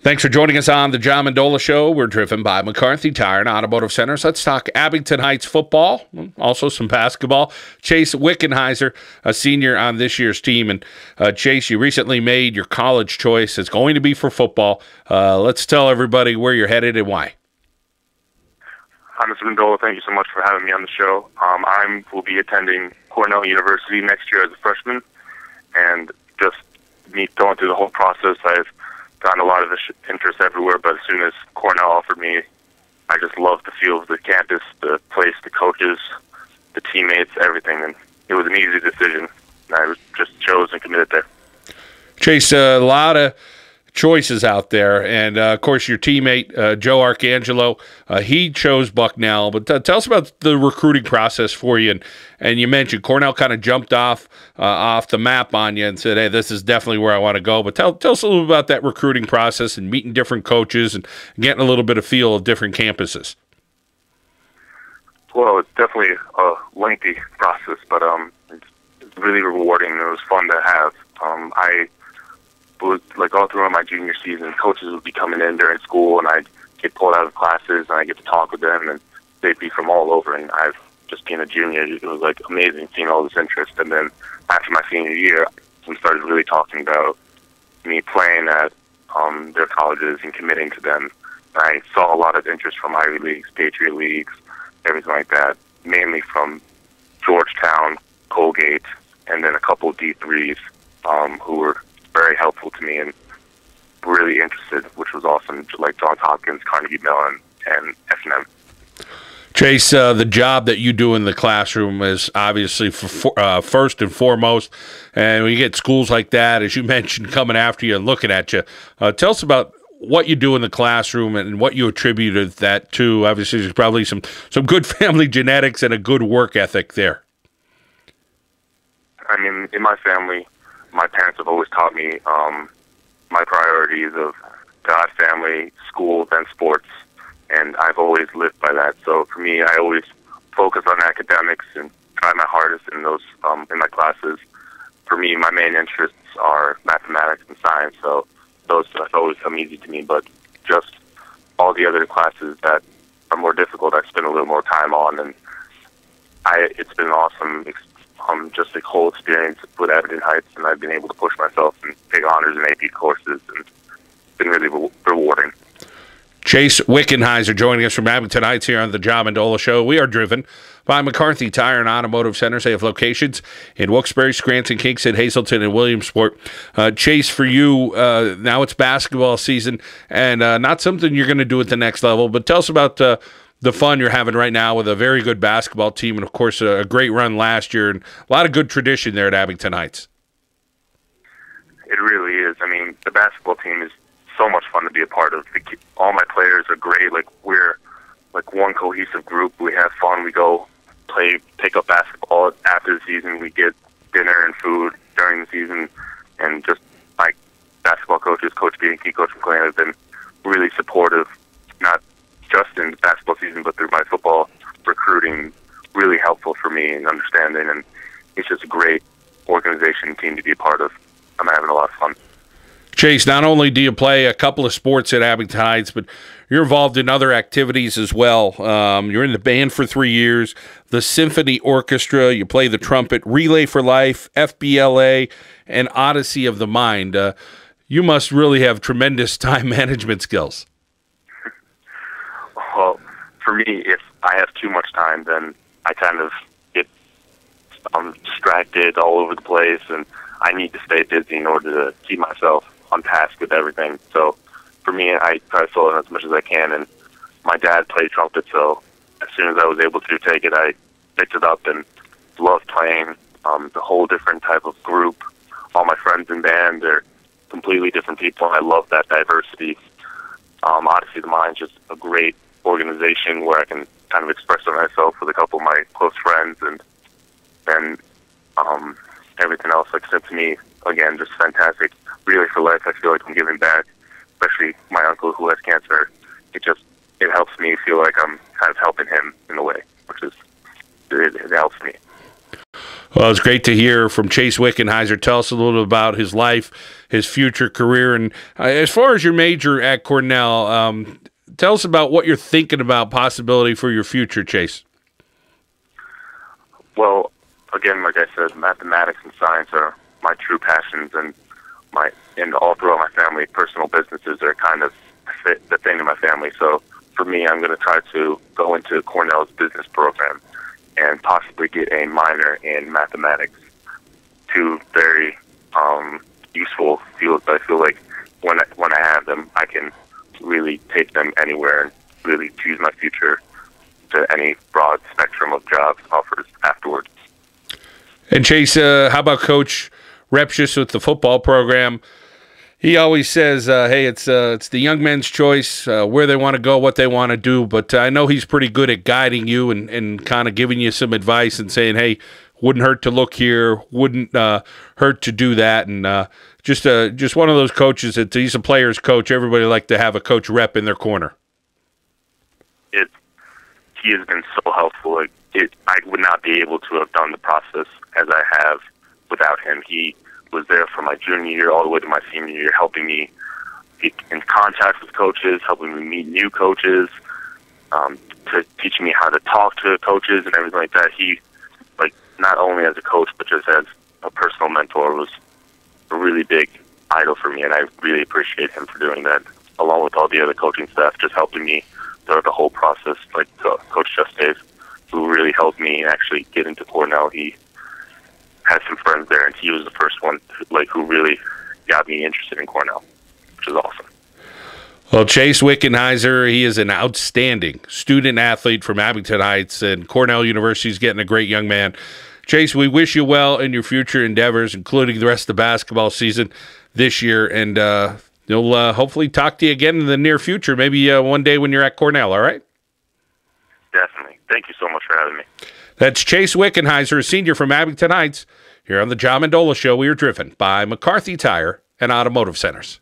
Thanks for joining us on the John Mendola Show. We're driven by McCarthy Tire and Automotive Centers. Let's talk Abington Heights football, also some basketball. Chase Wickenheiser, a senior on this year's team. And Chase, you recently made your college choice. It's going to be for football. Let's tell everybody where you're headed and why. Hi, Mr. Mendola. Thank you so much for having me on the show. I will be attending Cornell University next year as a freshman. And just me going through the whole process, I've gotten a lot of interest everywhere, but as soon as Cornell offered me, I just loved the feel of the campus, the place, the coaches, the teammates, everything, and it was an easy decision. I just chose and committed there. Chase, a lot of choices out there, and of course your teammate Joe Arcangelo, he chose Bucknell. But tell us about the recruiting process for you. And you mentioned Cornell kind of jumped off the map on you and said, "Hey, this is definitely where I want to go." But tell us a little about that recruiting process and meeting different coaches and getting a little bit of feel of different campuses. Well, it's definitely a lengthy process, but it's really rewarding and it was fun to have. Like all throughout my junior season, coaches would be coming in during school, and I'd get pulled out of classes, and I get to talk with them, and they'd be from all over. And I've just being a junior, it was like amazing seeing all this interest. And then after my senior year, we started really talking about me playing at their colleges and committing to them. And I saw a lot of interest from Ivy Leagues, Patriot Leagues, everything like that, mainly from Georgetown, Colgate, and then a couple of D3s who were very helpful to me and really interested, which was awesome, like Johns Hopkins, Carnegie Mellon, and F&M. Chase, the job that you do in the classroom is obviously first and foremost, and when you get schools like that, as you mentioned, coming after you and looking at you, tell us about what you do in the classroom and what you attributed that to. Obviously, there's probably some good family genetics and a good work ethic there. I mean, in my family, my parents have always taught me my priorities of God, family, school, then sports, and I've always lived by that. So for me, I always focus on academics and try my hardest in those in my classes. For me, my main interests are mathematics and science, so those have always come easy to me. But just all the other classes that are more difficult, I spend a little more time on, and it's been awesome. Just the whole experience with Abington Heights, and I've been able to push myself and take honors in AP courses, and it's been really rewarding. Chase Wickenheiser joining us from Abington Heights here on the John Mendola Show. We are driven by McCarthy Tire and Automotive Centers. They have locations in Wilkes-Barre, Scranton, Kingston, Hazleton, and Williamsport. Chase, for you, now it's basketball season, and not something you're going to do at the next level, but tell us about the fun you're having right now with a very good basketball team and, of course, a great run last year and a lot of good tradition there at Abington Heights. It really is. I mean, the basketball team is so much fun to be a part of. All my players are great. Like, we're like one cohesive group. We have fun. We go play, pick up basketball after the season. We get dinner and food during the season. And just my basketball coaches, Coach Bianchi, Coach McClain, have been really supportive, not just in the basketball season, but through my football recruiting, really helpful for me in understanding. And it's just a great organization team to be a part of. I'm having a lot of fun. Chase, not only do you play a couple of sports at Abington Heights, but you're involved in other activities as well. You're in the band for 3 years, the symphony orchestra, you play the trumpet, Relay for Life, FBLA, and Odyssey of the Mind. You must really have tremendous time management skills. Well, for me, if I have too much time, then I kind of get distracted all over the place, and I need to stay busy in order to keep myself on task with everything. So for me, I try to fill in as much as I can, and my dad played trumpet, so as soon as I was able to take it, I picked it up and loved playing the whole different type of group. All my friends in band, they're completely different people, and I love that diversity. Odyssey of the Mind is just a great organization where I can kind of express myself with a couple of my close friends, and then everything else, like Symphony, again, just fantastic. Relay for Life, I feel like I'm giving back, especially my uncle who has cancer. It helps me feel like I'm kind of helping him in a way, which is, it helps me. Well, it's great to hear from Chase Wickenheiser. Tell us a little bit about his life, his future career, and as far as your major at Cornell, tell us about what you're thinking about possibility for your future, Chase. Well, again, like I said, mathematics and science are my true passions, and all throughout my family, personal businesses are kind of the thing in my family. So for me, I'm going to try to go into Cornell's business program and possibly get a minor in mathematics. Two very useful fields. I feel like when I have them, I can really take them anywhere and really choose my future to any broad spectrum of jobs offers afterwards. And Chase, how about Coach Repshis with the football program? He always says, hey, it's the young men's choice, where they want to go, what they want to do. But I know he's pretty good at guiding you and kind of giving you some advice and saying, hey, wouldn't hurt to look here, wouldn't hurt to do that. And just one of those coaches that he's a player's coach. Everybody like to have a coach rep in their corner. He has been so helpful. I would not be able to have done the process as I have without him. He was there for my junior year all the way to my senior year, helping me get in contact with coaches, helping me meet new coaches, to teaching me how to talk to coaches and everything like that. He, not only as a coach, but just as a personal mentor, was a really big idol for me, and I really appreciate him for doing that, along with all the other coaching staff, just helping me throughout the whole process, like Coach Just Dave, who really helped me actually get into Cornell. He had some friends there, and he was the first one who really got me interested in Cornell, which is awesome. Well, Chase Wickenheiser, he is an outstanding student athlete from Abington Heights, and Cornell University is getting a great young man. Chase, we wish you well in your future endeavors, including the rest of the basketball season this year, and we'll hopefully talk to you again in the near future, maybe one day when you're at Cornell, all right? Definitely. Thank you so much for having me. That's Chase Wickenheiser, a senior from Abington Heights. Here on the John Mendola Show, we are driven by McCarthy Tire and Automotive Centers.